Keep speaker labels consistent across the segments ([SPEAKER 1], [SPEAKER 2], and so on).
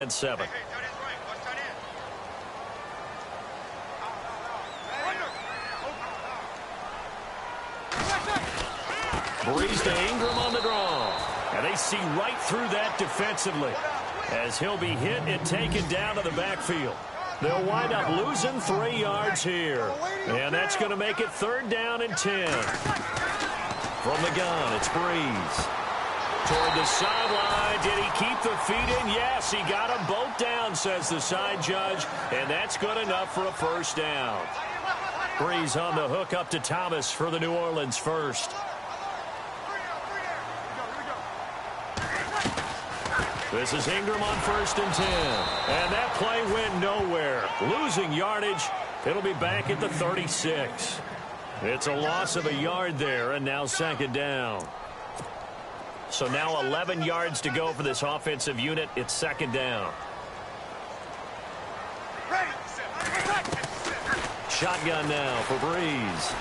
[SPEAKER 1] and 7. Breeze to Ingram on the draw. And they see right through that defensively as he'll be hit and taken down to the backfield. They'll wind up losing 3 yards here. And that's going to make it 3rd down and 10. From the gun, it's Breeze. Toward the sideline. Did he keep the feet in? Yes, he got them both down, says the side judge. And that's good enough for a 1st down. Breeze on the hook up to Thomas for the New Orleans first. This is Ingram on 1st and 10. And that play went nowhere. Losing yardage. It'll be back at the 36. It's a loss of a yard there, and now 2nd down. So now 11 yards to go for this offensive unit. It's 2nd down. Shotgun now for Breeze.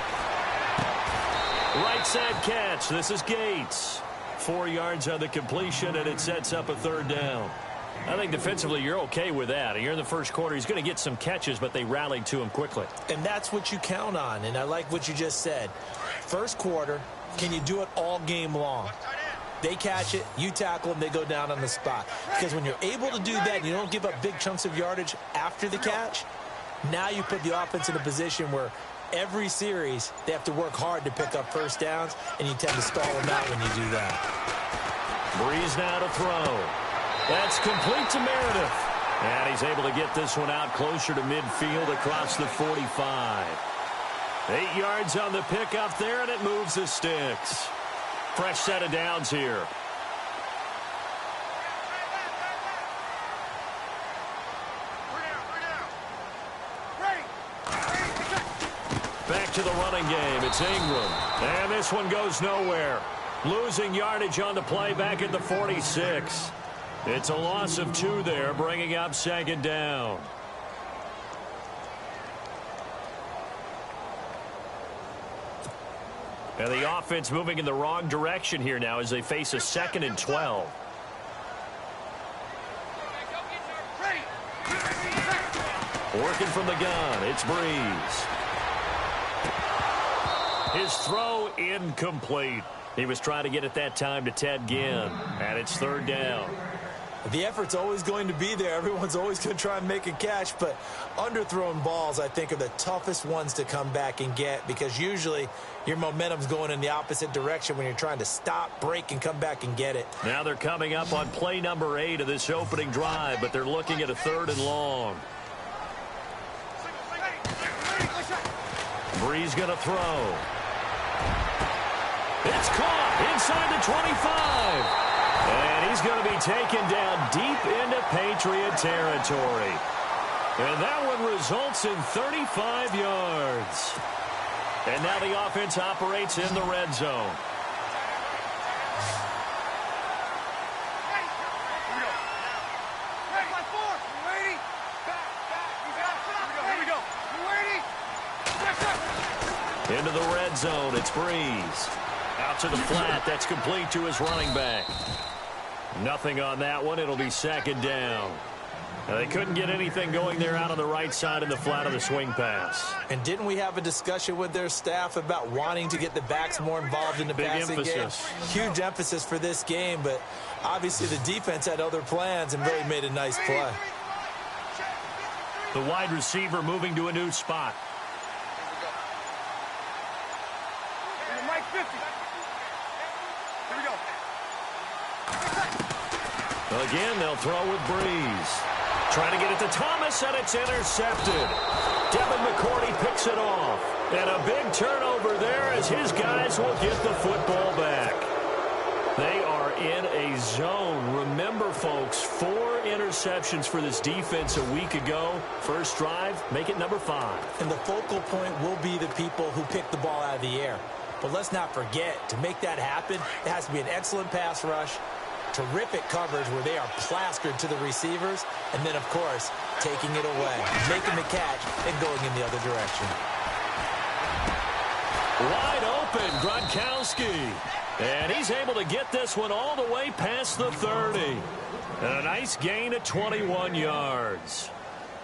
[SPEAKER 1] Right side catch. This is Gates. 4 yards on the completion, and it sets up a 3rd down. I think defensively you're okay with that. Here in the first quarter, he's going to get some catches, but they rallied to him quickly.
[SPEAKER 2] And that's what you count on, and I like what you just said. First quarter, can you do it all game long? They catch it, you tackle them, they go down on the spot. Because when you're able to do that, you don't give up big chunks of yardage after the catch, now you put the offense in a position where every series they have to work hard to pick up 1st downs, and you tend to stall them out when you do that.
[SPEAKER 1] Breeze now to throw. That's complete to Meredith. And he's able to get this one out closer to midfield across the 45. 8 yards on the pickup there, and it moves the sticks. Fresh set of downs here. Back to the running game. It's Ingram. And this one goes nowhere. Losing yardage on the play back at the 46. It's a loss of 2 there, bringing up 2nd down. And the offense moving in the wrong direction here now as they face a 2nd and 12. Working from the gun, it's Breeze. His throw incomplete. He was trying to get it that time to Ted Ginn, and it's 3rd down.
[SPEAKER 2] The effort's always going to be there. Everyone's always going to try and make a catch, but underthrown balls, I think, are the toughest ones to come back and get because usually your momentum's going in the opposite direction when you're trying to stop, break, and come back and get it.
[SPEAKER 1] Now they're coming up on play number 8 of this opening drive, but they're looking at a 3rd and long. Breeze going to throw. It's caught inside the 25. And he's going to be taken down deep into Patriot territory. And that one results in 35 yards. And now the offense operates in the red zone. Into the red zone, it's Breeze. Out to the flat, that's complete to his running back. Nothing on that one, it'll be 2nd down. Now, they couldn't get anything going there out on the right side in the flat of the swing pass.
[SPEAKER 2] And didn't we have a discussion with their staff about wanting to get the backs more involved in the passing game? Huge emphasis for this game, but obviously the defense had other plans and really made a nice play.
[SPEAKER 1] The wide receiver moving to a new spot. Again, they'll throw with Breeze. Trying to get it to Thomas, and it's intercepted. Devin McCourty picks it off. And a big turnover there as his guys will get the football back. They are in a zone. Remember, folks, 4 interceptions for this defense a week ago. First drive, make it number 5.
[SPEAKER 2] And the focal point will be the people who pick the ball out of the air. But let's not forget, to make that happen, it has to be an excellent pass rush, terrific coverage where they are plastered to the receivers, and then, of course, taking it away, making the catch, and going in the other direction.
[SPEAKER 1] Wide open, Gronkowski. And he's able to get this one all the way past the 30. And a nice gain of 21 yards.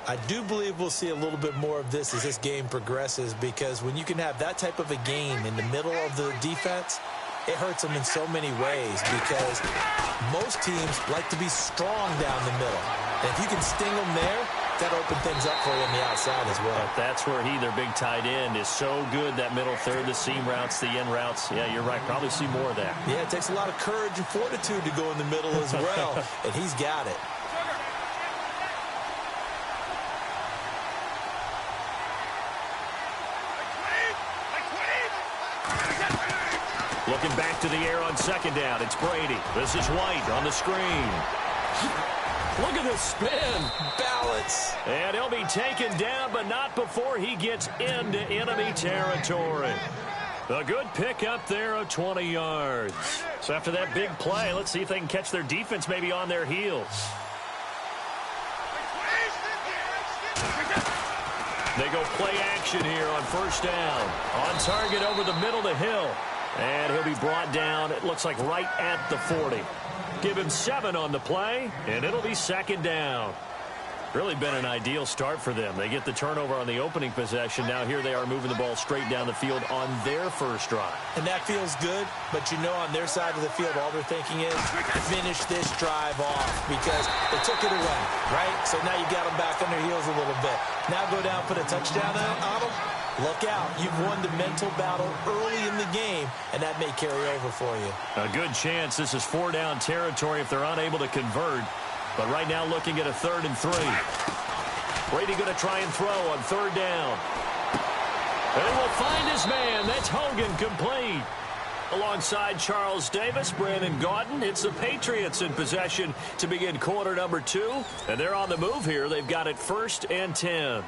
[SPEAKER 2] I do believe we'll see a little bit more of this as this game progresses, because when you can have that type of a gain in the middle of the defense, it hurts them in so many ways, because most teams like to be strong down the middle. And if you can sting them there, that opens things up for you on the outside as well.
[SPEAKER 1] But that's where their big tight end, is so good, that middle third, the seam routes, the in routes. Yeah, you're right. Probably see more of that.
[SPEAKER 2] Yeah, it takes a lot of courage and fortitude to go in the middle as well, and he's got it.
[SPEAKER 1] Looking back to the air on second down. It's Brady. This is White on the screen. Look at the spin.
[SPEAKER 2] Balance.
[SPEAKER 1] And he'll be taken down, but not before he gets into enemy territory. A good pick up there of 20 yards. So after that big play, let's see if they can catch their defense maybe on their heels. They go play action here on first down. On target over the middle to Hill. And he'll be brought down, it looks like right at the 40. Give him 7 on the play, and it'll be second down. Really been an ideal start for them. They get the turnover on the opening possession. Now here they are moving the ball straight down the field on their first drive.
[SPEAKER 2] And that feels good, but you know on their side of the field, all they're thinking is finish this drive off, because they took it away, right? So now you got them back on their heels a little bit. Now go down, put a touchdown on them. Look out. You've won the mental battle early in the game, and that may carry over for you.
[SPEAKER 1] A good chance this is 4-down territory if they're unable to convert. But right now looking at a 3rd and 3. Brady going to try and throw on 3rd down. And he will find his man. That's Hogan, complete. Alongside Charles Davis, Brandon Gaudin. It's the Patriots in possession to begin quarter number 2. And they're on the move here. They've got it 1st and 10.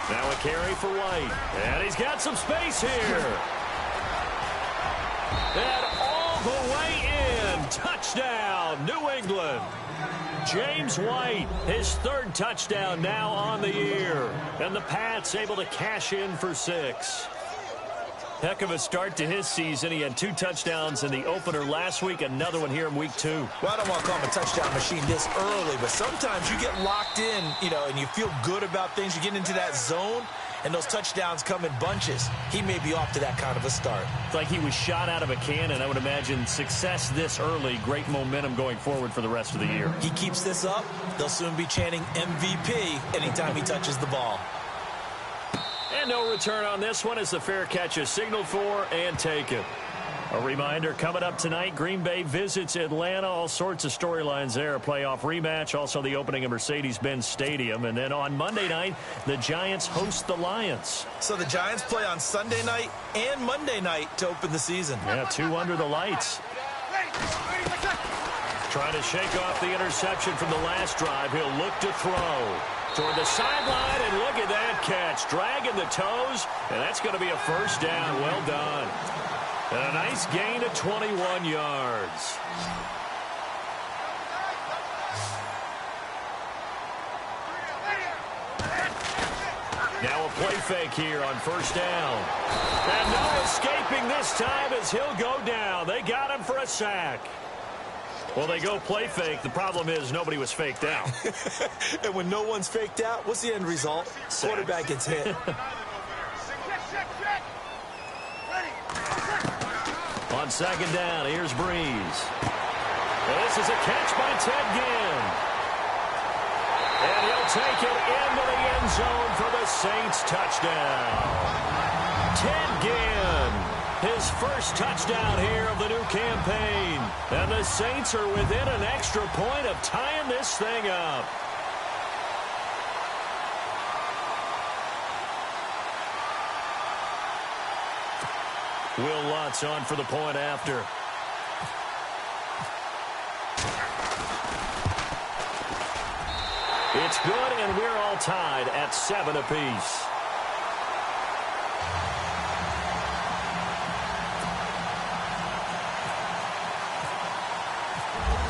[SPEAKER 1] Now a carry for White. And he's got some space here. And all the way in. Touchdown, New England. James White, his 3rd touchdown now on the year. And the Pats able to cash in for 6. Heck of a start to his season. He had 2 touchdowns in the opener last week, another one here in week 2.
[SPEAKER 2] Well, I don't want to call him a touchdown machine this early, but sometimes you get locked in, and you feel good about things. You get into that zone, and those touchdowns come in bunches. He may be off to that kind of a start.
[SPEAKER 1] It's like he was shot out of a cannon. I would imagine success this early, great momentum going forward for the rest of the year.
[SPEAKER 2] He keeps this up, they'll soon be chanting MVP anytime he touches the ball.
[SPEAKER 1] And no return on this one as the fair catch is signaled for and taken. A reminder, coming up tonight, Green Bay visits Atlanta. All sorts of storylines there. A playoff rematch, also the opening of Mercedes-Benz Stadium. And then on Monday night, the Giants host the Lions.
[SPEAKER 2] So the Giants play on Sunday night and Monday night to open the season.
[SPEAKER 1] Yeah, 2 under the lights. Trying to shake off the interception from the last drive. He'll look to throw toward the sideline, and look at that catch. Dragging the toes, and that's going to be a 1st down. Well done. And a nice gain of 21 yards. Now a play fake here on 1st down. And no escaping this time as he'll go down. They got him for a sack. Well, they go play fake. The problem is nobody was faked out.
[SPEAKER 2] And when no one's faked out, what's the end result?
[SPEAKER 1] Sack.
[SPEAKER 2] Quarterback gets hit.
[SPEAKER 1] On 2nd down, here's Breeze. And this is a catch by Ted Ginn. And he'll take it into the end zone for the Saints touchdown. Ted Ginn. His 1st touchdown here of the new campaign. And the Saints are within an extra point of tying this thing up. Will Lutz on for the point after. It's good, and we're all tied at 7 apiece.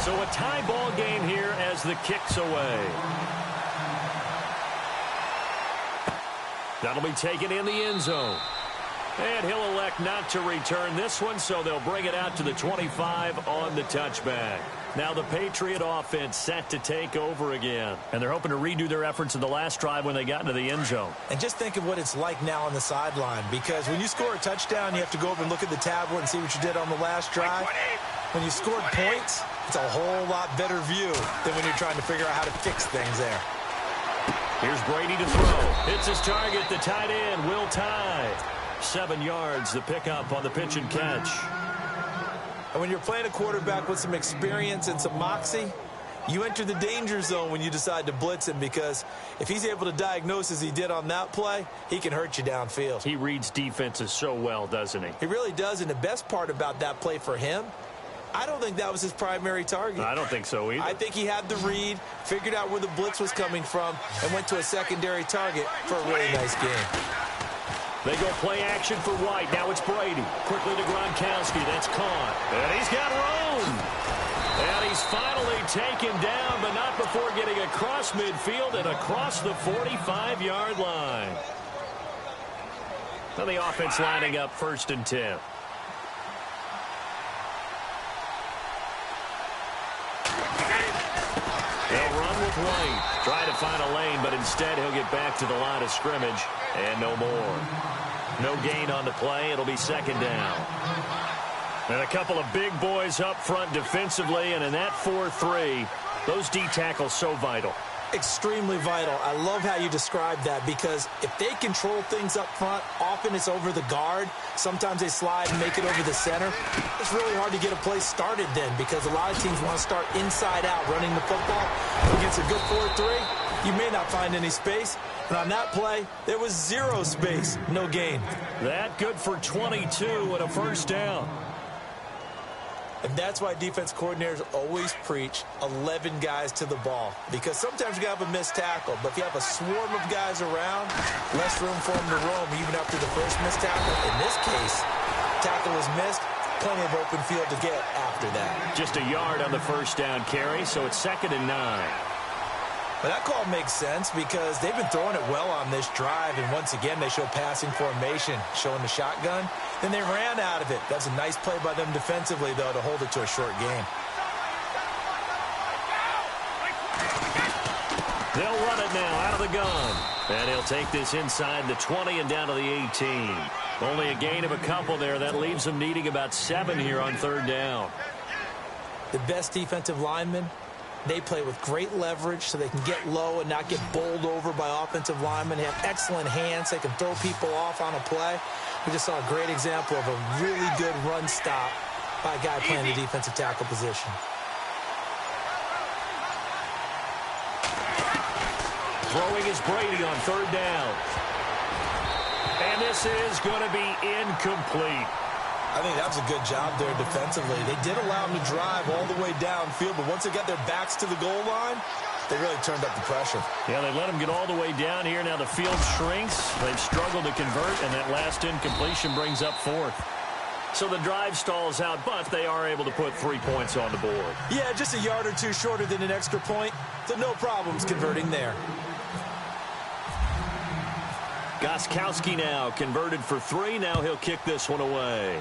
[SPEAKER 1] So a tie ball game here as the kick's away. That'll be taken in the end zone. And he'll elect not to return this one, so they'll bring it out to the 25 on the touchback. Now the Patriot offense set to take over again. And they're hoping to redo their efforts in the last drive when they got into the end zone.
[SPEAKER 2] And just think of what it's like now on the sideline, because when you score a touchdown, you have to go over and look at the tablet and see what you did on the last drive. When you scored points, it's a whole lot better view than when you're trying to figure out how to fix things there.
[SPEAKER 1] Here's Brady to throw. Hits his target. The tight end, Will Tye. 7 yards, the pickup on the pitch and catch.
[SPEAKER 2] And when you're playing a quarterback with some experience and some moxie, you enter the danger zone when you decide to blitz him, because if he's able to diagnose as he did on that play, he can hurt you downfield.
[SPEAKER 1] He reads defenses so well, doesn't he?
[SPEAKER 2] He really does, and the best part about that play for him, I don't think that was his primary target.
[SPEAKER 1] I don't think so either.
[SPEAKER 2] I think he had the read, figured out where the blitz was coming from, and went to a secondary target for a really nice game.
[SPEAKER 1] They go play action for White. Now it's Brady. Quickly to Gronkowski. That's caught. And he's got room. And he's finally taken down, but not before getting across midfield and across the 45-yard line. Now the offense lining up 1st and 10. They'll run with White. Trying to find a lane, but instead he'll get back to the line of scrimmage. And no more. No gain on the play. It'll be 2nd down. And a couple of big boys up front defensively. And in that 4-3, those D tackles so vital.
[SPEAKER 2] Extremely vital. I love how you describe that, because if they control things up front, often it's over the guard. Sometimes they slide and make it over the center. It's really hard to get a play started then, because a lot of teams want to start inside out running the football. Against a good 4-3, you may not find any space. And on that play, there was 0 space. No gain.
[SPEAKER 1] That good for 22 and a 1st down.
[SPEAKER 2] And that's why defense coordinators always preach 11 guys to the ball, because sometimes you have a missed tackle, but if you have a swarm of guys around, less room for them to roam even after the first missed tackle. In this case, tackle was missed, plenty of open field to get after that.
[SPEAKER 1] Just a yard on the 1st down carry, so it's 2nd and 9.
[SPEAKER 2] But that call makes sense, because they've been throwing it well on this drive, and once again they show passing formation, showing the shotgun. Then they ran out of it. That's a nice play by them defensively, though, to hold it to a short game.
[SPEAKER 1] They'll run it now out of the gun. And he'll take this inside the 20 and down to the 18. Only a gain of a couple there. That leaves them needing about 7 here on 3rd down.
[SPEAKER 2] The best defensive linemen, they play with great leverage so they can get low and not get bowled over by offensive linemen. They have excellent hands. They can throw people off on a play. We just saw a great example of a really good run stop by a guy playing the defensive tackle position.
[SPEAKER 1] Throwing is Brady on 3rd down. And this is going to be incomplete.
[SPEAKER 2] I think that was a good job there defensively. They did allow them to drive all the way downfield, but once they got their backs to the goal line, they really turned up the pressure.
[SPEAKER 1] Yeah, they let them get all the way down here. Now the field shrinks. They've struggled to convert, and that last incompletion brings up 4th. So the drive stalls out, but they are able to put 3 points on the board.
[SPEAKER 2] Yeah, just a yard or 2 shorter than an extra point, so no problems converting there.
[SPEAKER 1] Gostkowski now converted for 3. Now he'll kick this one away.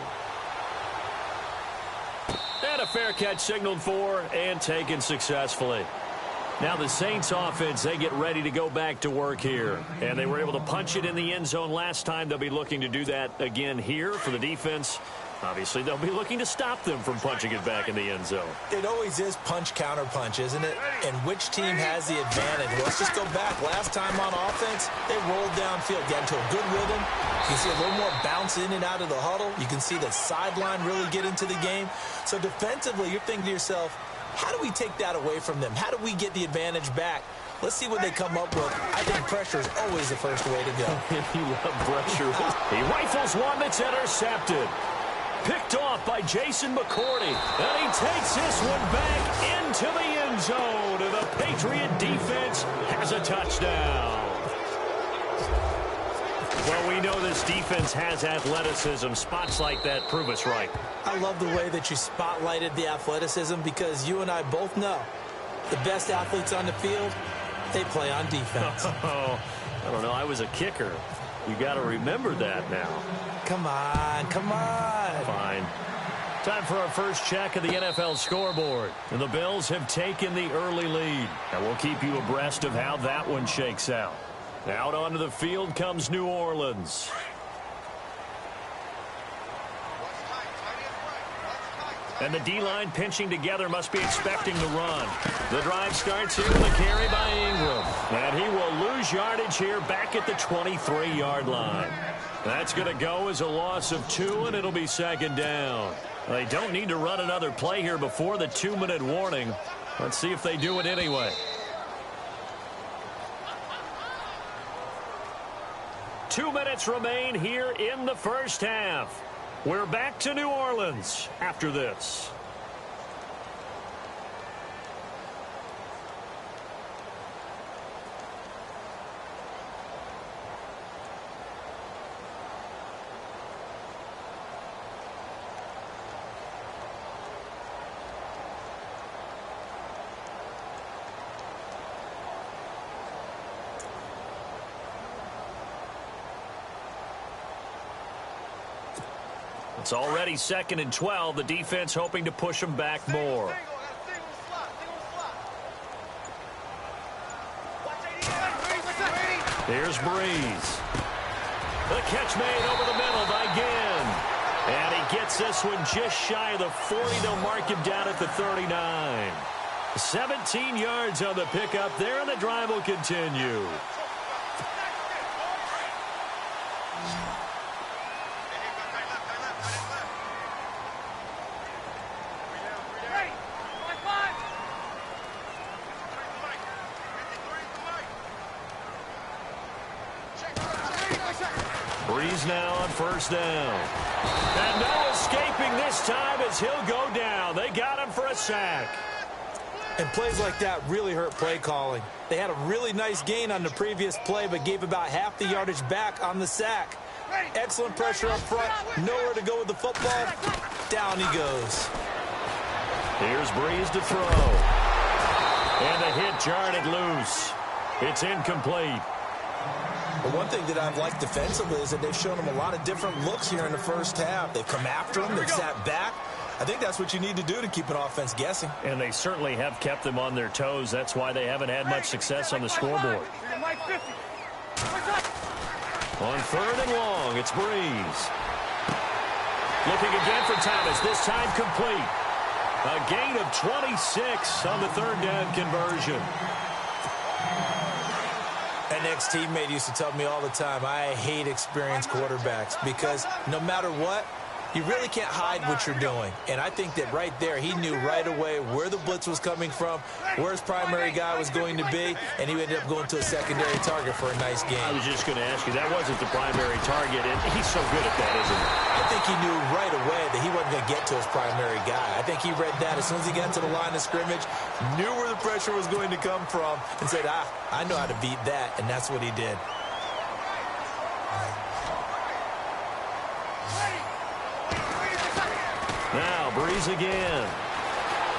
[SPEAKER 1] And a fair catch signaled for and taken successfully. Now the Saints offense, they get ready to go back to work here. And they were able to punch it in the end zone last time. They'll be looking to do that again here for the defense. Obviously, they'll be looking to stop them from punching it back in the end zone.
[SPEAKER 2] It always is punch-counter-punch, isn't it? And which team has the advantage? Let's just go back. Last time on offense, they rolled downfield, got into a good rhythm. You can see a little more bounce in and out of the huddle. You can see the sideline really get into the game. So defensively, you're thinking to yourself, how do we take that away from them? How do we get the advantage back? Let's see what they come up with. I think pressure is always the first way to go.
[SPEAKER 1] You love pressure. He rifles one that's intercepted. Picked off by Jason McCourty. And he takes this one back into the end zone. And the Patriot defense has a touchdown. Well, we know this defense has athleticism. Spots like that prove us right.
[SPEAKER 2] I love the way that you spotlighted the athleticism because you and I both know the best athletes on the field, they play on defense.
[SPEAKER 1] Oh, I don't know. I was a kicker. You got to remember that now.
[SPEAKER 2] Come on, come on.
[SPEAKER 1] Fine. Time for our first check of the NFL scoreboard. And the Bills have taken the early lead. And we'll keep you abreast of how that one shakes out. Out onto the field comes New Orleans. And the D-line pinching together must be expecting the run. The drive starts here with a carry by Ingram. And he will lose yardage here back at the 23-yard line. That's going to go as a loss of 2, and it'll be second down. They don't need to run another play here before the 2-minute warning. Let's see if they do it anyway. 2 minutes remain here in the first half. We're back to New Orleans after this. It's already 2nd and 12. The defense hoping to push them back more. Here's Breeze. The catch made over the middle by Ginn. And he gets this one just shy of the 40. They'll mark him down at the 39. 17 yards on the pickup there, and the drive will continue. Breeze now on first down. And no escaping this time as he'll go down. They got him for a sack.
[SPEAKER 2] And plays like that really hurt play calling. They had a really nice gain on the previous play, but gave about half the yardage back on the sack. Excellent pressure up front. Nowhere to go with the football. Down he goes.
[SPEAKER 1] Here's Breeze to throw. And the hit jarred it loose. It's incomplete.
[SPEAKER 2] But one thing that I've liked defensively is that they've shown him a lot of different looks here in the first half. They've come after him. They've sat back. I think that's what you need to do to keep an offense guessing.
[SPEAKER 1] And they certainly have kept them on their toes. That's why they haven't had much success on the scoreboard. On 3rd and long, it's Breeze. Looking again for Thomas, this time complete. A gain of 26 on the 3rd down conversion.
[SPEAKER 2] An ex-teammate used to tell me all the time, I hate experienced quarterbacks because no matter what, you really can't hide what you're doing. And I think that right there, he knew right away where the blitz was coming from, where his primary guy was going to be, and he ended up going to a secondary target for a nice game.
[SPEAKER 1] I was just going to ask you, that wasn't the primary target, and he's so good at that, isn't he?
[SPEAKER 2] I think he knew right away that he wasn't going to get to his primary guy. I think he read that as soon as he got to the line of scrimmage, knew where the pressure was going to come from, and said, I know how to beat that, and that's what he did.
[SPEAKER 1] Now Breeze again.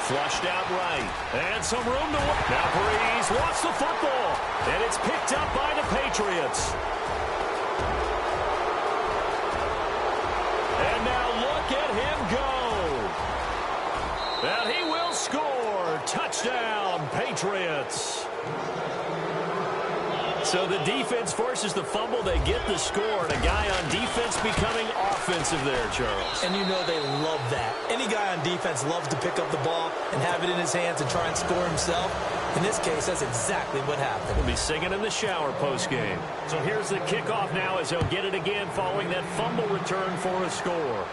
[SPEAKER 1] Flushed out right. And some room to work. Now Breeze lost the football. And it's picked up by the Patriots. And now look at him go. And he will score. Touchdown, Patriots. So the defense forces the fumble. They get the score. And a guy on defense becoming offensive there, Charles.
[SPEAKER 2] And you know they love that. Any guy on defense loves to pick up the ball and have it in his hands and try and score himself. In this case, that's exactly what happened.
[SPEAKER 1] He'll be singing in the shower postgame. So here's the kickoff now as he'll get it again following that fumble return for a score.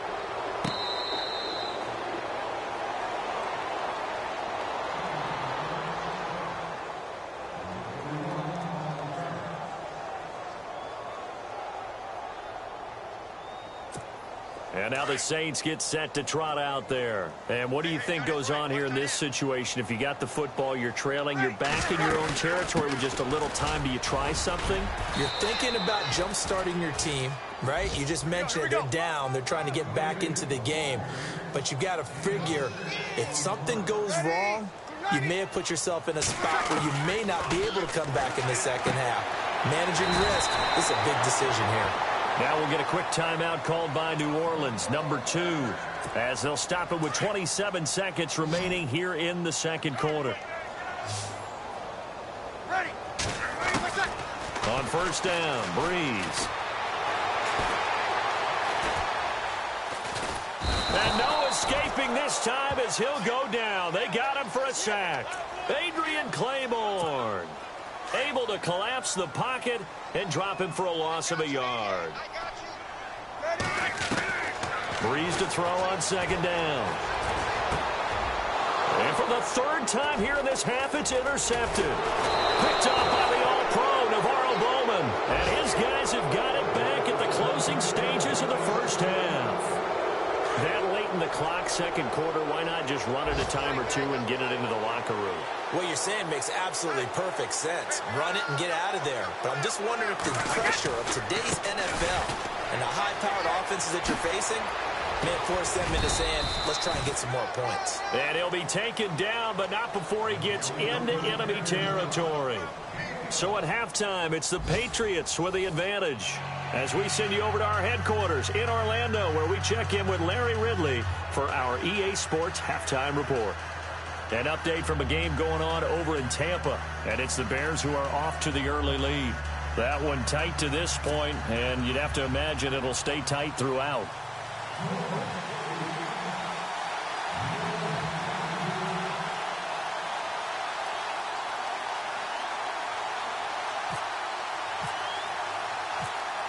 [SPEAKER 1] And now the Saints get set to trot out there. And what do you think goes on here in this situation? If you got the football, you're trailing, you're back in your own territory with just a little time. Do you try something?
[SPEAKER 2] You're thinking about jump-starting your team, right? You just mentioned it. They're down. They're trying to get back into the game. But you got to figure if something goes wrong, you may have put yourself in a spot where you may not be able to come back in the second half. Managing risk is a big decision here.
[SPEAKER 1] Now we'll get a quick timeout called by New Orleans, number 2, as they'll stop it with 27 seconds remaining here in the second quarter. On first down, Breeze. And no escaping this time as he'll go down. They got him for a sack. Adrian Claiborne able to collapse the pocket and drop him for a loss of a yard. Breeze to throw on second down. And for the third time here in this half, it's intercepted. Picked up by the All-Pro, Navarro Bowman. And his guys have got it back at the closing stages of the first half. That late in the clock, second quarter, why not just run it a time or two and get it into the locker room?
[SPEAKER 2] What you're saying makes absolutely perfect sense. Run it and get out of there. But I'm just wondering if the pressure of today's NFL and the high-powered offenses that you're facing may force them into saying, let's try and get some more points.
[SPEAKER 1] And he'll be taken down, but not before he gets into enemy territory. So at halftime, it's the Patriots with the advantage. As we send you over to our headquarters in Orlando, where we check in with Larry Ridley for our EA Sports Halftime Report. An update from a game going on over in Tampa, and it's the Bears who are off to the early lead. That one tight to this point, and you'd have to imagine it'll stay tight throughout.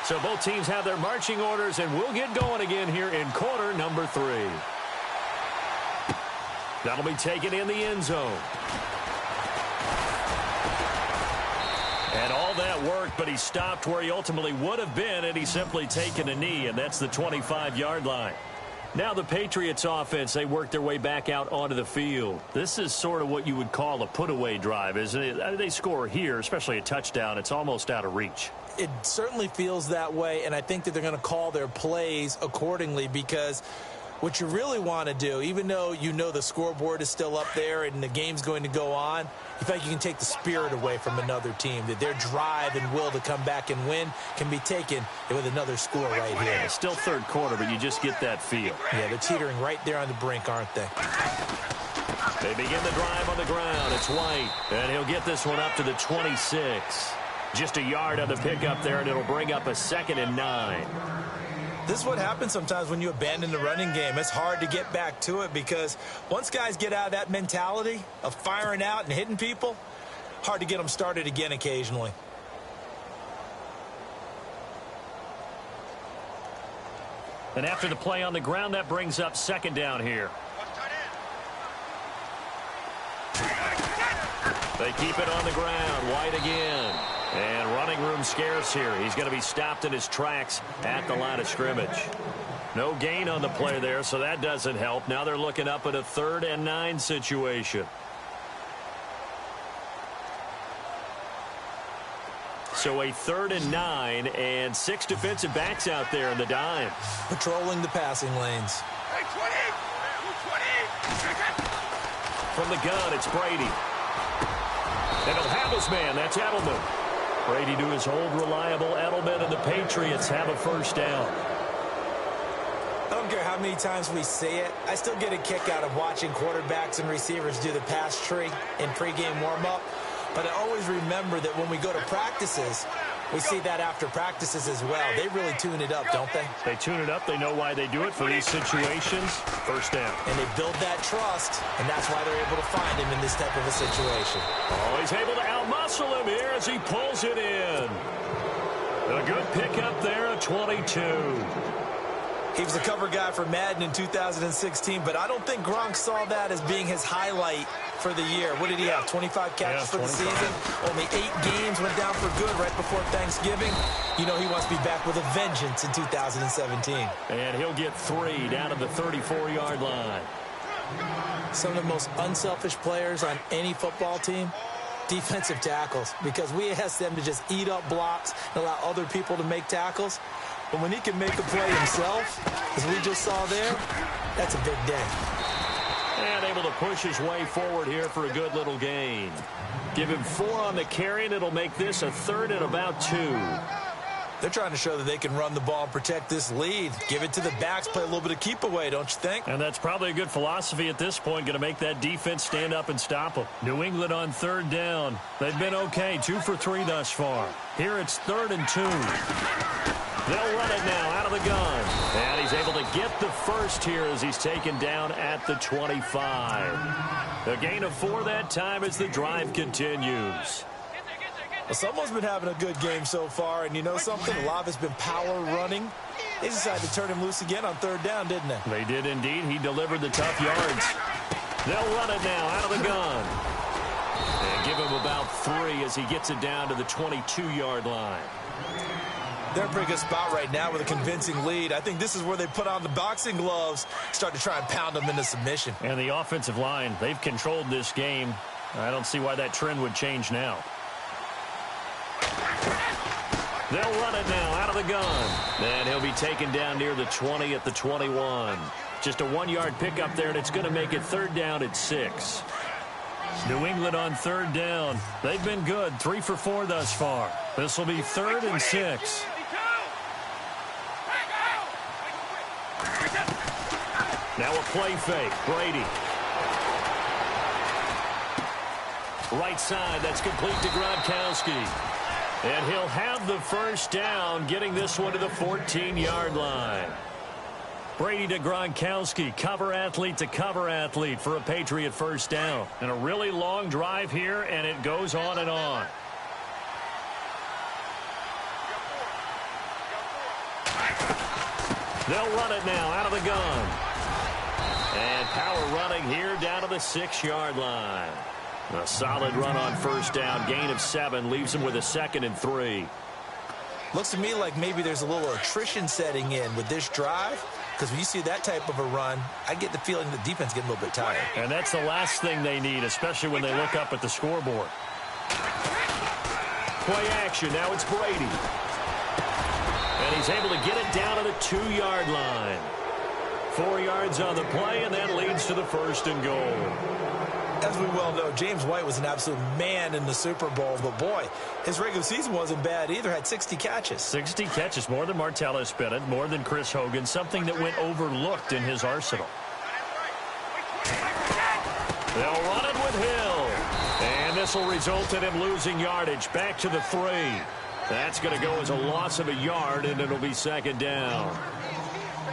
[SPEAKER 1] So both teams have their marching orders, and we'll get going again here in quarter number 3. That'll be taken in the end zone. And all that worked, but he stopped where he ultimately would have been, and he's simply taken a knee, and that's the 25-yard line. Now the Patriots offense, they work their way back out onto the field. This is sort of what you would call a put-away drive, isn't it? They score here, especially a touchdown. It's almost out of reach.
[SPEAKER 2] It certainly feels that way, and I think that they're going to call their plays accordingly, because what you really want to do, even though you know the scoreboard is still up there and the game's going to go on, you feel like you can take the spirit away from another team, that their drive and will to come back and win can be taken with another score right here.
[SPEAKER 1] It's still third quarter, but you just get that feel.
[SPEAKER 2] Yeah, they're teetering right there on the brink, aren't they?
[SPEAKER 1] They begin the drive on the ground. It's White, and he'll get this one up to the 26. Just a yard on the pickup there, and it'll bring up a 2nd and 9.
[SPEAKER 2] This is what happens sometimes when you abandon the running game. It's hard to get back to it because once guys get out of that mentality of firing out and hitting people, hard to get them started again occasionally.
[SPEAKER 1] And after the play on the ground, that brings up 2nd down here. They keep it on the ground. White again. And running room scarce here. He's going to be stopped in his tracks at the line of scrimmage. No gain on the play there, so that doesn't help. Now they're looking up at a 3rd and 9 situation. So a 3rd and 9, and 6 defensive backs out there in the dime.
[SPEAKER 2] Patrolling the passing lanes.
[SPEAKER 1] From the gun, it's Brady. And he'll have his man. That's Edelman. Brady to his old reliable Edelman, and the Patriots have a first down.
[SPEAKER 2] I don't care how many times we say it. I still get a kick out of watching quarterbacks and receivers do the pass tree in pregame warm-up. But I always remember that when we go to practices, we see that after practices as well. They really tune it up, don't they?
[SPEAKER 1] They tune it up. They know why they do it for these situations. First down.
[SPEAKER 2] And they build that trust, and that's why they're able to find him in this type of a situation.
[SPEAKER 1] Oh, he's able to outmuscle him here as he pulls it in. A good pickup there, a 22.
[SPEAKER 2] He was a cover guy for Madden in 2016, but I don't think Gronk saw that as being his highlight for the year. What did he have, 25 catches for the season? Only 8 games went down for good right before Thanksgiving. You know he wants to be back with a vengeance in 2017.
[SPEAKER 1] And he'll get 3 down to the 34-yard line.
[SPEAKER 2] Some of the most unselfish players on any football team, defensive tackles, because we ask them to just eat up blocks and allow other people to make tackles. But when he can make a play himself, as we just saw there, that's a big day.
[SPEAKER 1] And able to push his way forward here for a good little gain. Give him 4 on the carry, and it'll make this a 3rd and about 2.
[SPEAKER 2] They're trying to show that they can run the ball and protect this lead. Give it to the backs, play a little bit of keep away, don't you think?
[SPEAKER 1] And that's probably a good philosophy at this point, going to make that defense stand up and stop them. New England on 3rd down. They've been okay, 2 for 3 thus far. Here it's 3rd and 2. They'll run it now out of the gun. And he's able to get the first here as he's taken down at the 25. A gain of 4 that time as the drive continues.
[SPEAKER 2] Well, someone's been having a good game so far, and you know something? A lot of it's been power running. They decided to turn him loose again on 3rd down, didn't they?
[SPEAKER 1] They did indeed. He delivered the tough yards. They'll run it now out of the gun. And give him about 3 as he gets it down to the 22-yard line.
[SPEAKER 2] They're in a pretty good spot right now with a convincing lead. I think this is where they put on the boxing gloves, start to try and pound them into submission.
[SPEAKER 1] And the offensive line, they've controlled this game. I don't see why that trend would change now. They'll run it now out of the gun. And he'll be taken down near the 20 at the 21. Just a 1-yard pickup there, and it's going to make it 3rd down at 6. New England on 3rd down. They've been good, 3 for 4 thus far. This will be 3rd and 6. Now a play fake. Brady. Right side, that's complete to Gronkowski. And he'll have the first down, getting this one to the 14-yard line. Brady to Gronkowski, cover athlete to cover athlete for a Patriot first down. And a really long drive here, and it goes on and on. They'll run it now out of the gun. And power running here down to the 6-yard line. A solid run on first down. Gain of 7 leaves him with a 2nd and 3.
[SPEAKER 2] Looks to me like maybe there's a little attrition setting in with this drive, because when you see that type of a run, I get the feeling the defense getting a little bit tired.
[SPEAKER 1] And that's the last thing they need, especially when they look up at the scoreboard. Play action. Now it's Brady. And he's able to get it down to the 2-yard line. 4 yards on the play, and that leads to the 1st and goal.
[SPEAKER 2] As we well know, James White was an absolute man in the Super Bowl, but boy, his regular season wasn't bad either. Had 60 catches.
[SPEAKER 1] 60 catches, more than Martellus Bennett, more than Chris Hogan, something that went overlooked in his arsenal. They'll run it with Hill. And this will result in him losing yardage back to the 3. That's going to go as a loss of a yard, and it'll be 2nd down.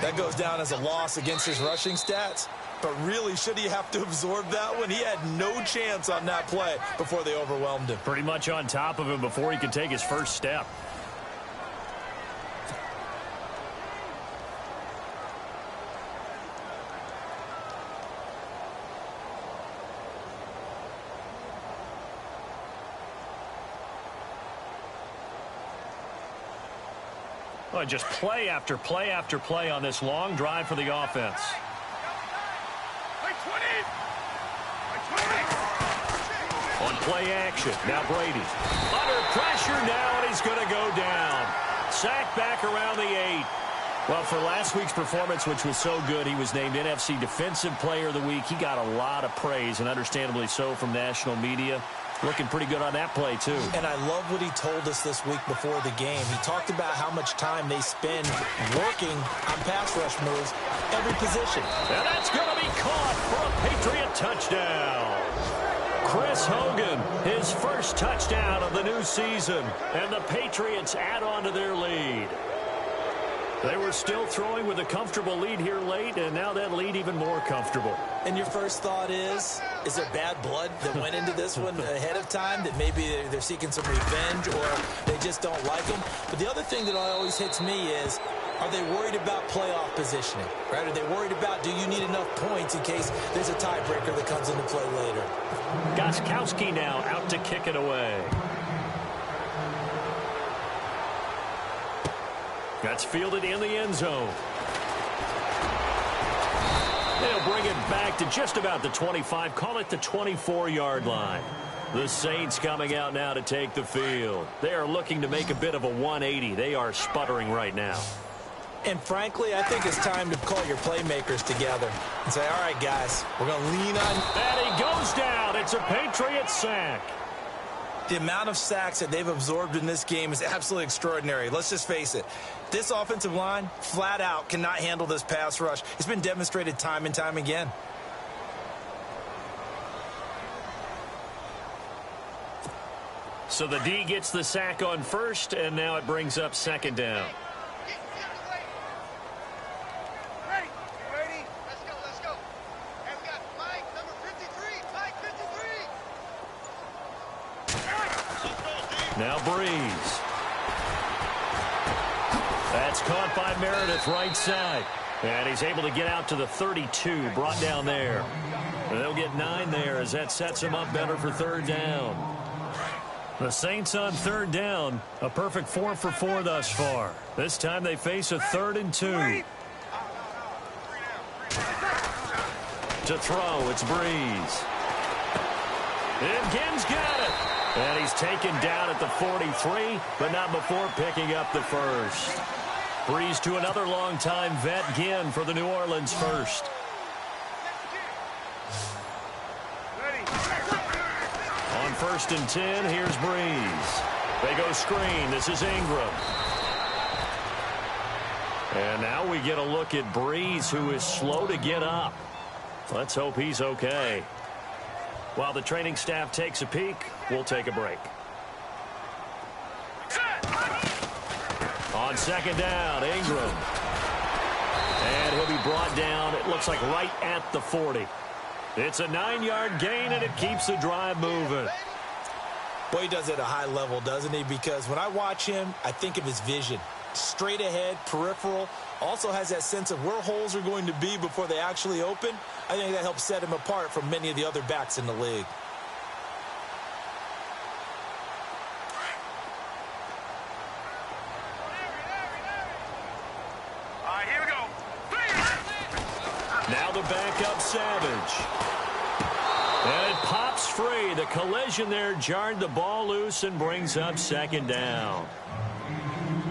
[SPEAKER 2] That goes down as a loss against his rushing stats. But really, should he have to absorb that one? He had no chance on that play before they overwhelmed him.
[SPEAKER 1] Pretty much on top of him before he could take his first step. Well, just play after play after play on this long drive for the offense. On play action, now Brady. Under pressure now, and he's going to go down. Sacked back around the 8. Well, for last week's performance, which was so good, he was named NFC Defensive Player of the Week. He got a lot of praise, and understandably so, from national media. Looking pretty good on that play, too.
[SPEAKER 2] And I love what he told us this week before the game. He talked about how much time they spend working on pass rush moves, every position.
[SPEAKER 1] And that's going to be caught for a Patriot touchdown. Chris Hogan, his first touchdown of the new season. And the Patriots add on to their lead. They were still throwing with a comfortable lead here late, and now that lead even more comfortable.
[SPEAKER 2] And your first thought is there bad blood that went into this one ahead of time, that maybe they're seeking some revenge or they just don't like him? But the other thing that always hits me is Are they worried about playoff positioning? Right? Are they worried about, do you need enough points in case there's a tiebreaker that comes into play later?
[SPEAKER 1] Gostkowski now out to kick it away. That's fielded in the end zone. They'll bring it back to just about the 25. Call it the 24-yard line. The Saints coming out now to take the field. They are looking to make a bit of a 180. They are sputtering right now.
[SPEAKER 2] And frankly, I think it's time to call your playmakers together and say, all right, guys, we're going to lean on.
[SPEAKER 1] And he goes down. It's a Patriots sack.
[SPEAKER 2] The amount of sacks that they've absorbed in this game is absolutely extraordinary. Let's just face it. This offensive line, flat out, cannot handle this pass rush. It's been demonstrated time and time again.
[SPEAKER 1] So the D gets the sack on first, and now it brings up second down. Now Breeze. That's caught by Meredith right side. And he's able to get out to the 32, brought down there. And they'll get 9 there as that sets him up better for third down. The Saints on third down, a perfect 4 for 4 thus far. This time they face a 3rd and 2. To throw, it's Breeze. And Ginn's got it. And he's taken down at the 43, but not before picking up the first. Breeze to another longtime vet, Ginn, for the New Orleans first. On 1st and 10, here's Breeze. They go screen. This is Ingram. And now we get a look at Breeze, who is slow to get up. Let's hope he's okay. While the training staff takes a peek, we'll take a break. On second down, Ingram. And he'll be brought down, it looks like right at the 40. It's a 9-yard gain, and it keeps the drive moving.
[SPEAKER 2] Boy, he does it at a high level, doesn't he? Because when I watch him, I think of his vision. Straight ahead, peripheral, also has that sense of where holes are going to be before they actually open. I think that helps set him apart from many of the other backs in the league.
[SPEAKER 3] All right, here we go.
[SPEAKER 1] Now the backup Savage. And it pops free. The collision there jarred the ball loose and brings up second down.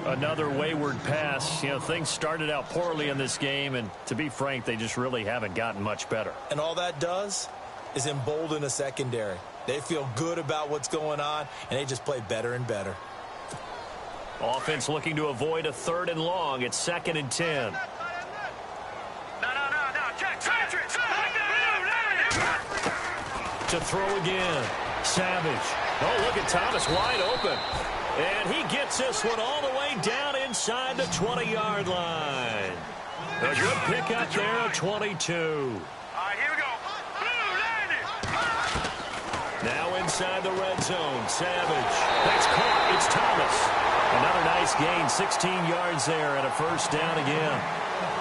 [SPEAKER 1] Another wayward pass. You know, things started out poorly in this game, and to be frank, they just really haven't gotten much better.
[SPEAKER 2] And all that does is embolden a secondary. They feel good about what's going on, and they just play better and better.
[SPEAKER 1] Offense looking to avoid a 3rd and long. It's 2nd and 10.
[SPEAKER 3] No. Check.
[SPEAKER 1] To throw again. Savage. Oh, look at Thomas wide open. And he gets this one all the way down inside the 20-yard line. A good pickup there at 22.
[SPEAKER 3] All right, here we go.
[SPEAKER 1] Now inside the red zone, Savage. That's caught. It's Thomas. Another nice gain, 16 yards there and a first down again.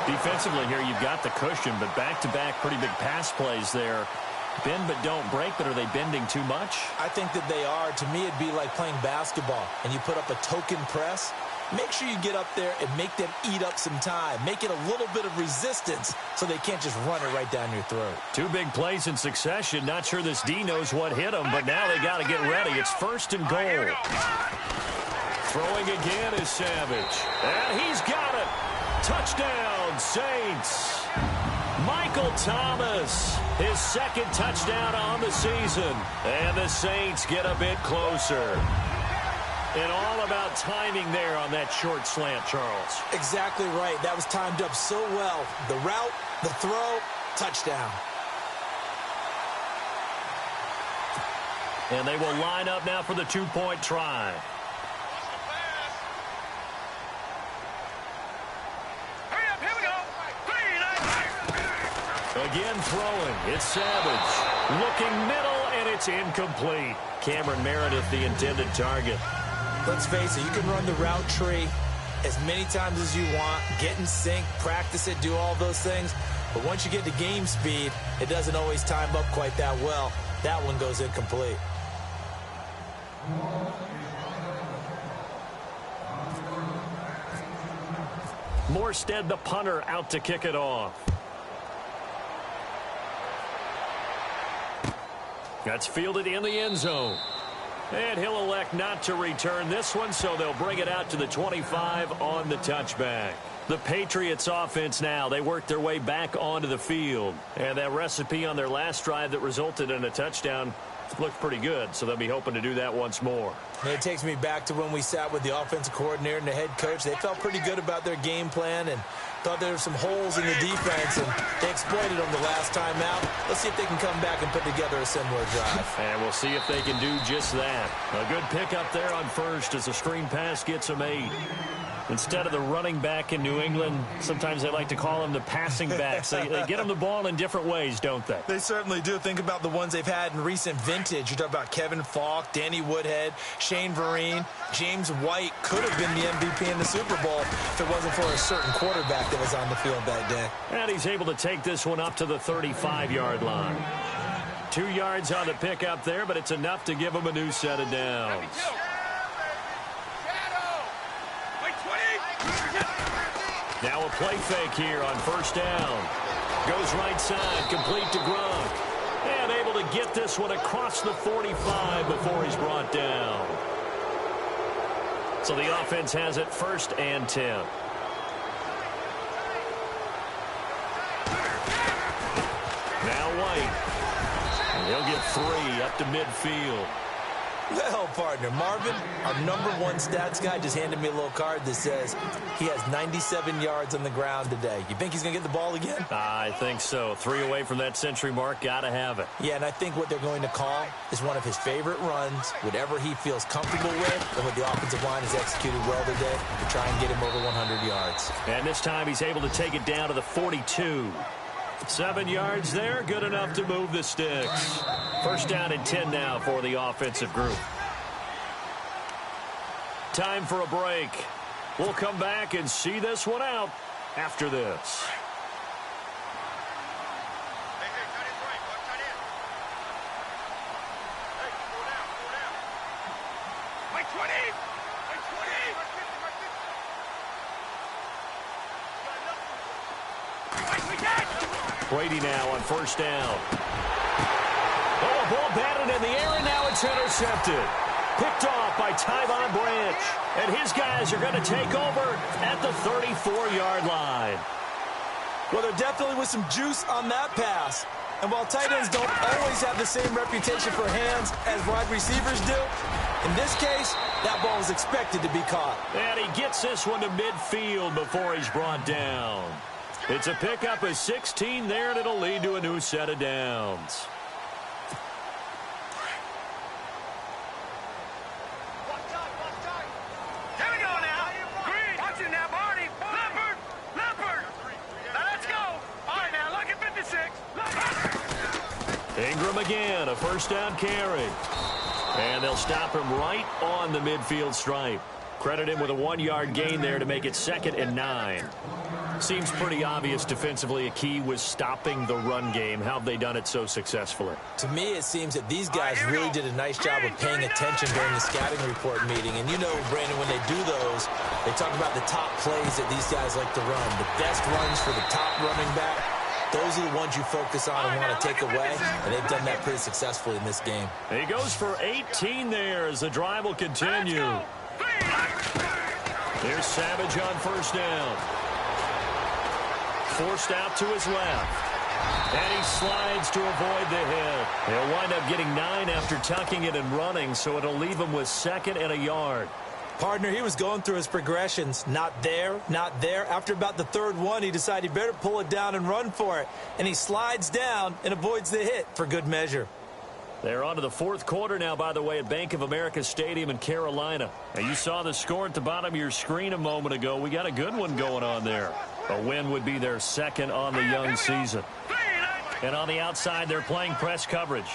[SPEAKER 1] Defensively here, you've got the cushion, but back-to-back pretty big pass plays there. Bend but don't break, but are they bending too much?
[SPEAKER 2] I think that they are. To me, it'd be like playing basketball, and you put up a token press. Make sure you get up there and make them eat up some time. Make it a little bit of resistance so they can't just run it right down your throat.
[SPEAKER 1] 2 big plays in succession. Not sure this D knows what hit them, but now they got to get ready. It's 1st and goal. Throwing again is Savage. And he's got it. Touchdown, Saints. Michael Thomas, his 2nd touchdown on the season. And the Saints get a bit closer. And all about timing there on that short slant, Charles.
[SPEAKER 2] Exactly right. That was timed up so well. The route, the throw, touchdown.
[SPEAKER 1] And they will line up now for the 2-point try. Again throwing. It's Savage. Looking middle, and it's incomplete. Cameron Meredith, the intended target.
[SPEAKER 2] Let's face it, you can run the route tree, as many times as you want, get in sync, practice it, do all those things. But once you get to game speed, it doesn't always time up quite that well. That one goes incomplete.
[SPEAKER 1] Morstead, the punter, out to kick it off. That's fielded in the end zone. And he'll elect not to return this one, so they'll bring it out to the 25 on the touchback. The Patriots offense now, they work their way back onto the field. And that recipe on their last drive that resulted in a touchdown looked pretty good, so they'll be hoping to do that once more.
[SPEAKER 2] And it takes me back to when we sat with the offensive coordinator and the head coach. They felt pretty good about their game plan and thought there were some holes in the defense, and they exploited them the last time out. Let's see if they can come back and put together a similar drive.
[SPEAKER 1] And we'll see if they can do just that. A good pickup there on first as a screen pass gets them 8. Instead of the running back in New England, sometimes they like to call them the passing backs. They get them the ball in different ways, don't they?
[SPEAKER 2] They certainly do. Think about the ones they've had in recent vintage. You talk about Kevin Falk, Danny Woodhead, Shane Vereen. James White could have been the MVP in the Super Bowl if it wasn't for a certain quarterback that was on the field that day.
[SPEAKER 1] And he's able to take this one up to the 35-yard line. 2 yards on the pickup there, but it's enough to give him a new set of downs. Now a play fake here on first down. Goes right side, complete to Gronk. And able to get this one across the 45 before he's brought down. So the offense has it 1st and 10. Now White. And he'll get 3 up to midfield.
[SPEAKER 2] Well, partner, Marvin, our #1 stats guy, just handed me a little card that says he has 97 yards on the ground today. You think he's going to get the ball again?
[SPEAKER 1] I think so. 3 away from that century mark. Got to have it.
[SPEAKER 2] Yeah, and I think what they're going to call is one of his favorite runs, whatever he feels comfortable with, and what the offensive line has executed well today to try and get him over 100 yards.
[SPEAKER 1] And this time he's able to take it down to the 42. 7 yards there, good enough to move the sticks. 1st down and 10 now for the offensive group. Time for a break. We'll come back and see this one out after this. Brady now on 1st down. Oh, a ball batted in the air, and now it's intercepted. Picked off by Tyvon Branch. And his guys are going to take over at the 34-yard line.
[SPEAKER 2] Well, there definitely was some juice on that pass. And while tight ends don't always have the same reputation for hands as wide receivers do, in this case, that ball was expected to be caught.
[SPEAKER 1] And he gets this one to midfield before he's brought down. It's a pickup of 16 there, and it'll lead to a new set of downs.
[SPEAKER 3] Here we go now. Green. Watch it now, Barney. Leopard. Now let's go. All right, now look at 56.
[SPEAKER 1] Ingram again, a 1st down carry. And they'll stop him right on the midfield stripe. Credit him with a 1-yard gain there to make it 2nd and 9. Seems pretty obvious defensively a key was stopping the run game. How have they done it so successfully?
[SPEAKER 2] To me, it seems that these guys really did a nice job of paying attention during the scouting report meeting. And you know, Brandon, when they do those, they talk about the top plays that these guys like to run. The best runs for the top running back. Those are the ones you focus on and want to take away, and they've done that pretty successfully in this game.
[SPEAKER 1] He goes for 18 there as the drive will continue. Here's Savage on 1st down. Forced out to his left. And he slides to avoid the hit. He'll wind up getting 9 after tucking it and running, so it'll leave him with 2nd and a yard.
[SPEAKER 2] Partner, he was going through his progressions. Not there, not there. After about the 3rd one, he decided he better pull it down and run for it. And he slides down and avoids the hit for good measure.
[SPEAKER 1] They're on to the 4th quarter now, by the way, at Bank of America Stadium in Carolina. And you saw the score at the bottom of your screen a moment ago. We got a good one going on there. A win would be their 2nd on the young season. And on the outside, they're playing press coverage.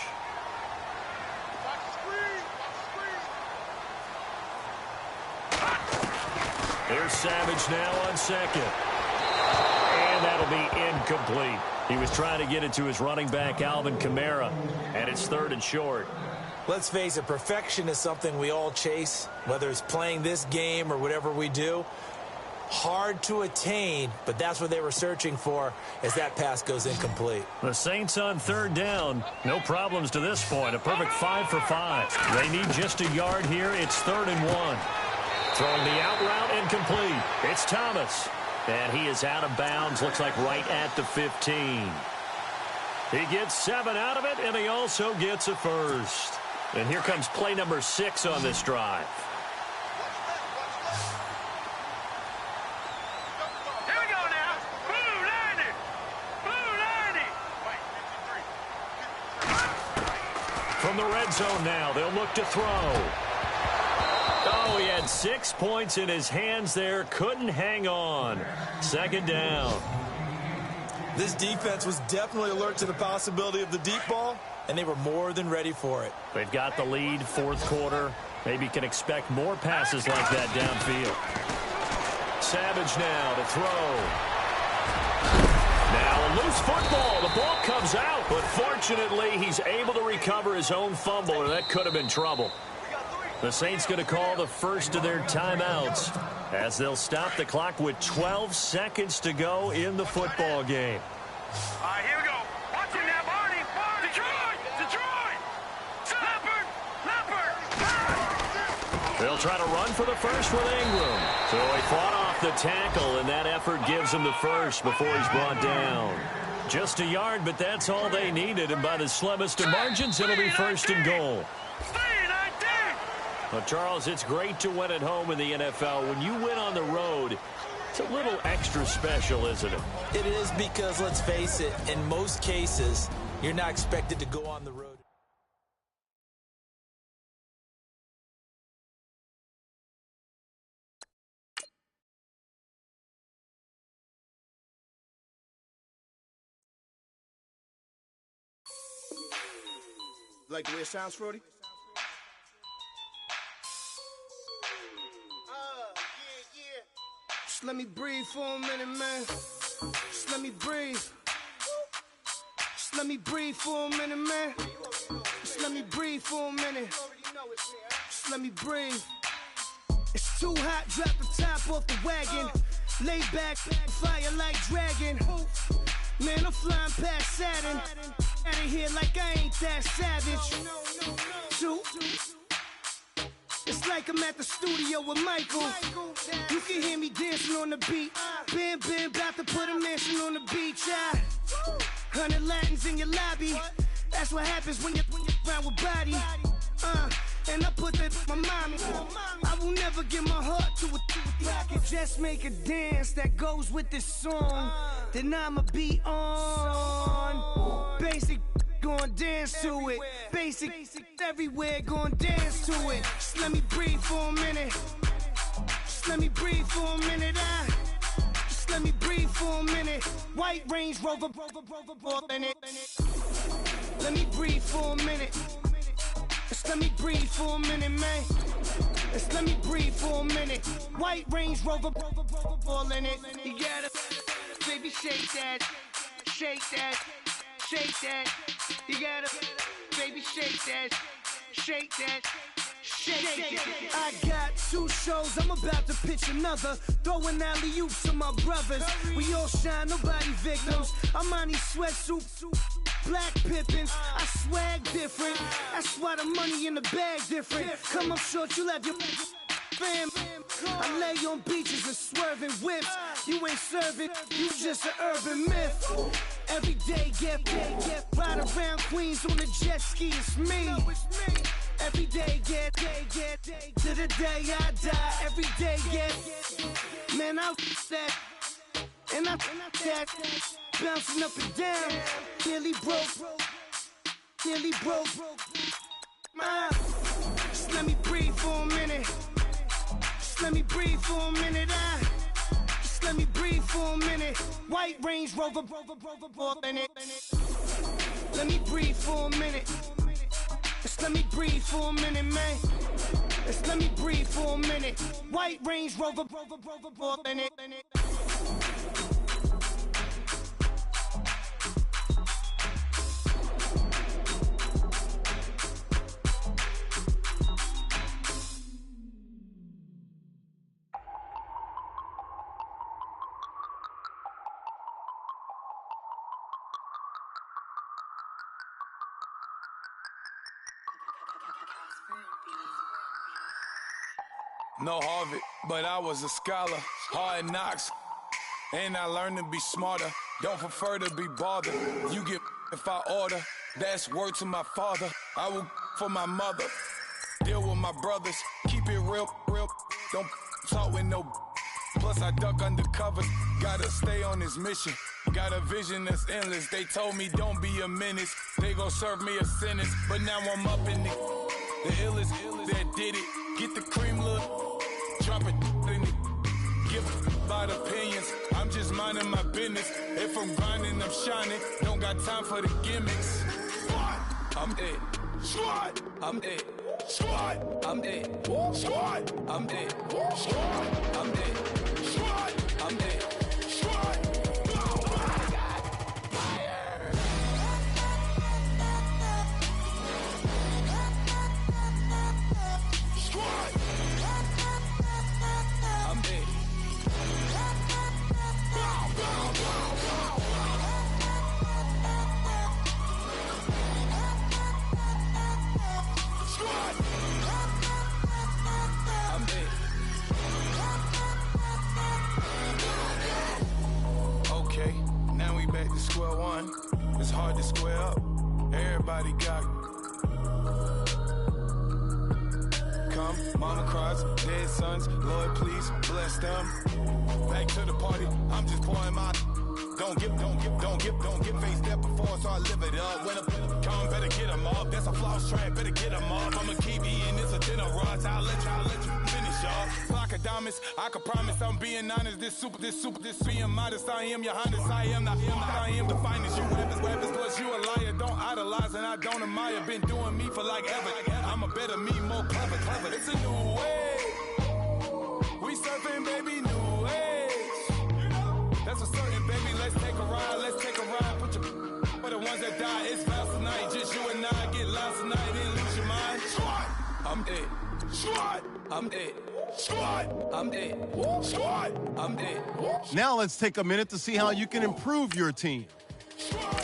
[SPEAKER 1] Here's Savage now on second. And that'll be incomplete. He was trying to get it to his running back, Alvin Kamara, and it's 3rd and short.
[SPEAKER 2] Let's face it, perfection is something we all chase, whether it's playing this game or whatever we do. Hard to attain, but that's what they were searching for as that pass goes incomplete.
[SPEAKER 1] The Saints on 3rd down. No problems to this point. A perfect 5 for 5. They need just a yard here. It's 3rd and 1. Throwing the out route incomplete. It's Thomas. And he is out of bounds. Looks like right at the 15. He gets 7 out of it, and he also gets a first. And here comes play number 6 on this drive.
[SPEAKER 3] Here we go now. Blue 90. Blue 90.
[SPEAKER 1] From the red zone now, they'll look to throw. Oh, he had 6 points in his hands there. Couldn't hang on. 2nd down.
[SPEAKER 2] This defense was definitely alert to the possibility of the deep ball, and they were more than ready for it.
[SPEAKER 1] They've got the lead, 4th quarter. Maybe can expect more passes like that downfield. Savage now to throw. Now a loose football. The ball comes out, but fortunately he's able to recover his own fumble, or that could have been trouble. The Saints going to call the first of their timeouts as they'll stop the clock with 12 seconds to go in the football game.
[SPEAKER 3] All right, here we go. Watch it now, Barney. Detroit! Detroit! Leopard!
[SPEAKER 1] They'll try to run for the first with Ingram. So he fought off the tackle, and that effort gives him the first before he's brought down. Just a yard, but that's all they needed, and by the slimmest of margins, it'll be 1st and goal. Well, Charles, it's great to win at home in the NFL. When you win on the road, it's a little extra special, isn't it?
[SPEAKER 2] It is because, let's face it, in most cases, you're not expected to go on the road.
[SPEAKER 4] Like the way it sounds, Frody? Just let me breathe for a minute, man. Just let me breathe. Just let me breathe for a minute, man. Just let me breathe for a minute. Just let me breathe. It's too hot, drop the top off the wagon. Lay back, fire like dragon. Man, I'm flying past Saturn. Out of here like I ain't that savage. Two. It's like I'm at the studio with Michael. You can hear me dancing on the beat. Bam, bam, about to put a mansion on the beach. 100 Latins in your lobby. That's what happens when you're around with body. And I put that in my mommy. I will never give my heart to a I can just make a dance that goes with this song. Then I'ma be on. Basic, gon' dance to it. Basic, everywhere, gon' dance to it. Just let me breathe for a minute. Just let me breathe for a minute. Just let me breathe for a minute. White Range Rover, in it. Let me breathe for a minute. Just let me breathe for a minute, man. Just let me breathe for a minute. White Range Rover, all in it. You gotta, baby, shake that, shake that, shake that. You gotta, baby, shake that, shake that. Shake it. I got 2 shows, I'm about to pitch another. Throwing alley-oops to my brothers. We all shine, nobody victims. I'm on these sweatsuits, black Pippins. I swag different. That's why the money in the bag different. Come up short, you have your fam. I lay on beaches and swerving whips. You ain't serving, you just an urban myth. Every day get ride around Queens on the jet ski, it's me. Every day get to the day I die. Every day get, man, I that, and I that, bouncing up and down, nearly broke. Just let me breathe for a minute. Just let me breathe for a minute. Just let me breathe for a minute. White Range Rover, in it. Let me breathe for a minute. Just let me breathe for a minute, man. Let's let me breathe for a minute. White Range Rover, in it.
[SPEAKER 5] No Harvard, but I was a scholar. Hard knocks, and I learned to be smarter. Don't prefer to be bothered. You get if I order. That's word to my father. I will for my mother. Deal with my brothers. Keep it real. Don't talk with no. Plus I duck undercover. Gotta stay on this mission. Got a vision that's endless. They told me don't be a menace. They gon' serve me a sentence. But now I'm up in the illest that did it. Get the cream, look. Drop it in it. Give about opinions. I'm just minding my business. If I'm grinding, I'm shining. Don't got time for the gimmicks. Squad, I'm it. Squad, I'm it. Squad, I'm it. Squad, I'm it. Squad, I'm it. Squad, I'm it. Squad. Back to square one. It's hard to square up. Everybody got come. Mama cries, dead sons. Lord, please bless them. Back to the party. I'm just pouring my. Don't get face step before, so I live it up. When I come, better get them up. That's a floss track, better get them up. I'ma keep eating this a dinner rush. I'll let you finish up. Flockadamus, I can promise I'm being honest. This being modest. I am your highness. I am the finest. You weapons, plus you a liar. Don't idolize and I don't admire. Been doing me for like ever. I'm a better me, more clever. It's a new way. We surfing, baby, new age. That's a certain, baby. Let's take a ride. Put your for the ones that die. It's vows tonight. Just you and I get lost tonight. Didn't lose your mind. Squad, I'm it. Squad, I'm it. Squad, I'm it. Squad, I'm it.
[SPEAKER 6] Now let's take a minute to see how you can improve your team.
[SPEAKER 5] Squad.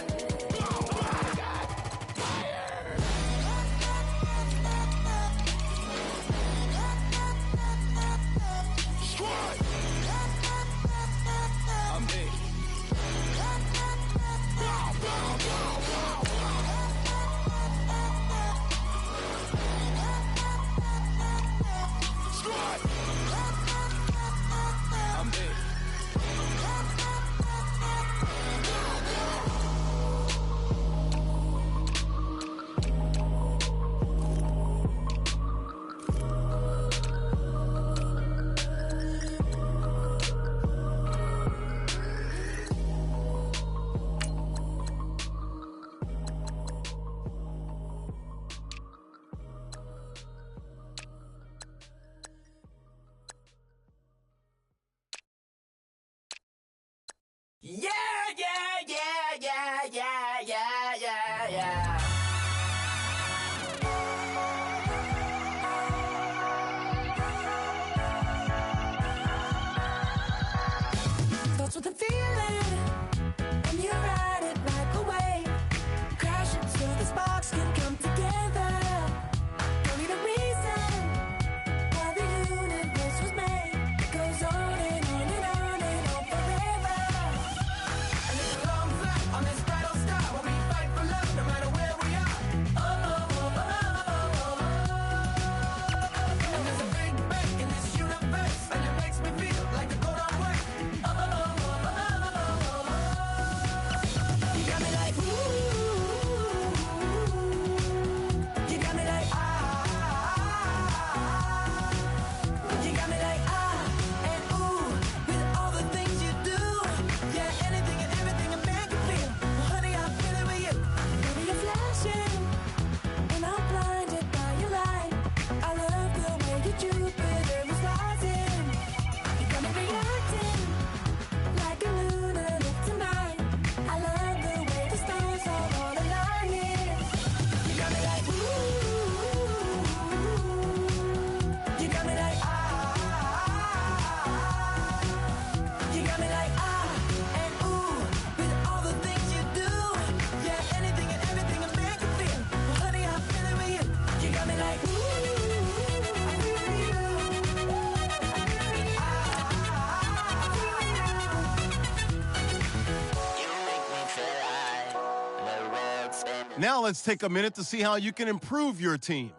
[SPEAKER 6] Now let's take a minute to see how you can improve your team.